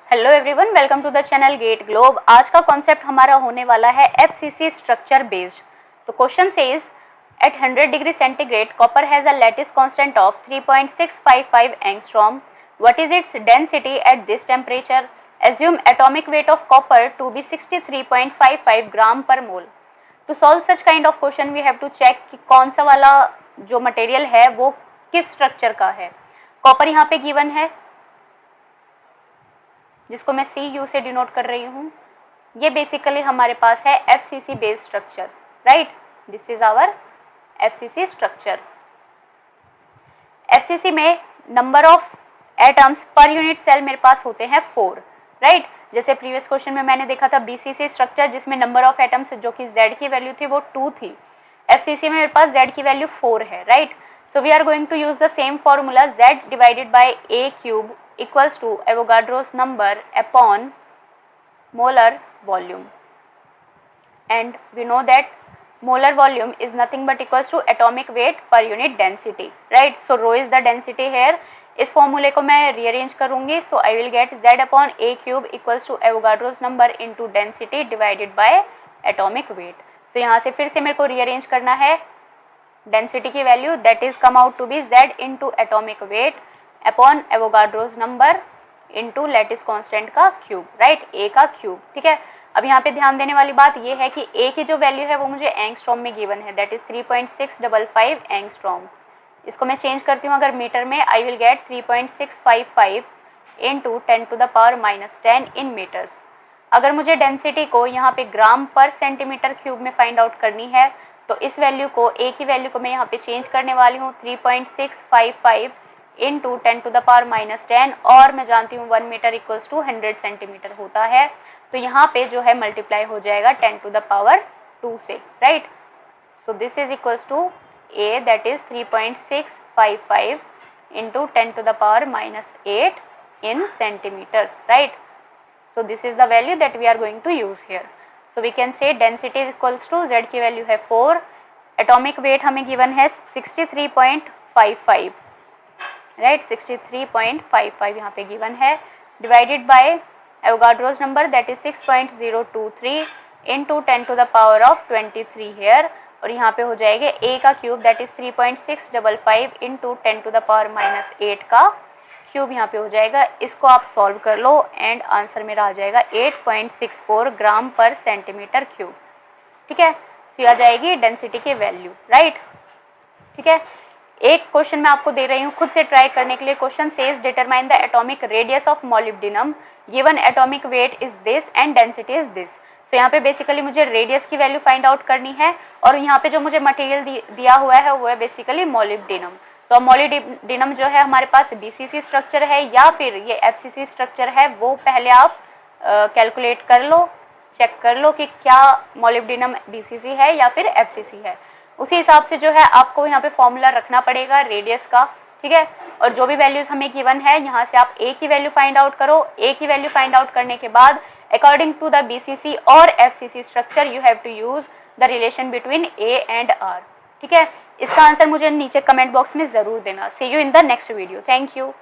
Hello everyone, welcome to the channel Get Globe. आज का concept हमारा होने वाला है एफसीसी स्ट्रक्चर बेस्ड। तो question says at 100 degree centigrade copper has a lattice constant of 3.655 angstrom. What is its density at this temperature? Assume atomic weight of copper to be 63.55 gram per mole. To solve such kind of question we have to check कि कौन सा वाला जो material है वो किस structure का है। कॉपर यहाँ पे गिवन है जिसको मैं Cu से डिनोट कर रही हूँ। ये बेसिकली हमारे पास है FCC based structure, right. This is our FCC structure. FCC में number of atoms per unit cell मेरे पास होते हैं 4, राइट। जैसे प्रीवियस क्वेश्चन में मैंने देखा था BCC स्ट्रक्चर जिसमें नंबर ऑफ एटम्स जो कि Z की वैल्यू थी वो 2 थी। FCC में मेरे पास Z की वैल्यू 4 है, right. So we are going to use the same formula Z divided by A cube equals to Avogadro's number upon molar volume, and we know that molar volume is nothing but equals to atomic weight per unit density, right? So rho is the density here. इस फॉर्मूले को मैं rearrange करूंगी, so I will get Z upon A cube equals to Avogadro's number into density divided by atomic weight. So यहाँ से फिर से मेरे को रीअरेंज करना है डेंसिटी की value, that is come out to be Z into atomic weight upon Avogadro's number into lattice constant का क्यूब, राइट, ए का क्यूब, ठीक है। अब यहाँ पे ध्यान देने वाली बात ये है कि ए की जो वैल्यू है वो मुझे एंगस्ट्रॉम में गिवन है, दैट इज 3.655 एंगस्ट्रॉम। इसको मैं चेंज करती हूँ अगर मीटर में, I will get 3.655 into 10 to the power -10 in metres. अगर मुझे डेंसिटी को यहाँ पे ग्राम पर सेंटीमीटर क्यूब में फाइंड आउट करनी है तो इस वैल्यू को, ए की वैल्यू को मैं यहाँ पे चेंज करने वाली हूँ 3.655 इंटू 10 to the power -10, और मैं जानती हूँ 1 मीटर इक्वल्स टू 100 सेंटीमीटर होता है। तो यहाँ पे जो है मल्टीप्लाई हो जाएगा 10 to the power 2 से, right. So this is equals to a, that is 3.655 into 10 to the power -8 in centimetres, right. So this is the value that we are going to use here. So we can say density is equals to, z की value है 4, atomic weight हमें given है 63.55, right, 63.55 यहाँ पे given है, divided by Avogadro's number that is 6.023 into 10 to the power of 23 here, और यहाँ पे हो जाएगा ए का cube that is 3.655 into 10 to the power -8 का क्यूब यहाँ पे हो जाएगा। इसको आप सॉल्व कर लो एंड आंसर मेरा आ जाएगा 8.64 ग्राम पर सेंटीमीटर क्यूब, ठीक है। तो आ जाएगी डेंसिटी की वैल्यू, राइट, ठीक है। एक क्वेश्चन मैं आपको दे रही हूँ खुद से ट्राई करने के लिए। Question says determine the atomic radius of molybdenum, given atomic weight is this and density is this. तो यहाँ पे बेसिकली मुझे रेडियस की वैल्यू फाइंड आउट करनी है, और यहाँ पे जो मुझे मटेरियल दिया हुआ है वो है बेसिकली मोलिब्डेनम। तो मोलिब्डेनम जो है हमारे पास BCC स्ट्रक्चर है या फिर ये FCC स्ट्रक्चर है, वो पहले आप कैलकुलेट कर लो, चेक कर लो कि क्या मोलिब्डेनम BCC है या फिर FCC है। उसी हिसाब से जो है आपको यहाँ पे फॉर्मूला रखना पड़ेगा रेडियस का, ठीक है। और जो भी वैल्यूज हमें गिवन है यहाँ से आप ए की वैल्यू फाइंड आउट करो। ए की वैल्यू फाइंड आउट करने के बाद अकॉर्डिंग टू द BCC और FCC structure you have to use the relation between a and r, ठीक है। इसका आंसर मुझे नीचे कमेंट बॉक्स में जरूर देना। See you in the next video. Thank you.